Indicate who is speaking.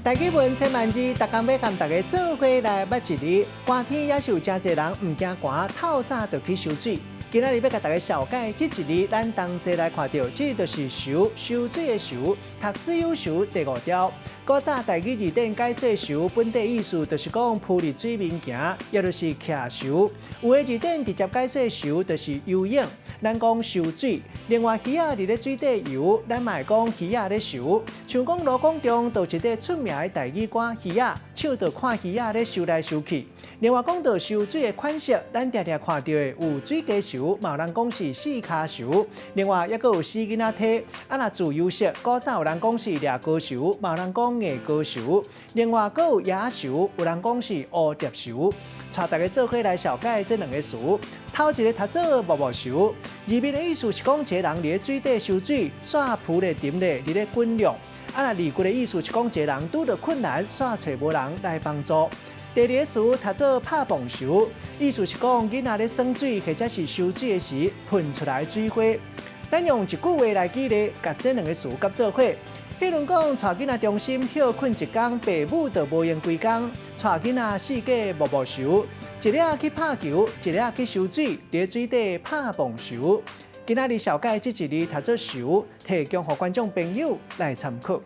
Speaker 1: 大家问千万字，逐工要和大家做伙来捌一日。寒天也是有真侪人唔惊寒，透早就去游水。今仔日要甲大家小解这一日，咱同齐来看到，这个就是游水的游，读书有游第5条。古早台语字典解说游本地意思，就是讲浮伫水面行，也就是骑游。有的字典直接解说游就是游泳，咱讲游水。另外鱼仔伫咧水底游，咱嘛会讲鱼仔咧游。像讲罗广中就一个出名的台语歌鱼仔，唱着看鱼仔咧游来游去。另外讲到游水的款式，咱常常看到的有水鸡游，嘛有人讲是四脚游。另外还佫有死囡仔体，若自由式，古早有人讲是掠高游，嘛有人讲硬高游。另外佫有野游，有人讲是蝴蝶游。带大家做伙来小解这两个词。头一个读做木木游，字面的意思是讲一个人伫咧水底游水，煞浮咧沉咧，伫咧滚浪。那字句的意思是讲一个人拄着困难，煞找无人来帮助。第二个词读做拍蹦游，意思是讲囡仔咧耍水或者是游水的时喷出来水花。咱用一句话来举例，甲这两个词合做伙。譬如讲，带囡仔中心休困一天，爸母就无用规工；带囡仔四界木木游，一个去拍球，一个去游水，伫水底拍蹦游。今仔日小解这一日读做游，提供予观众朋友来参考。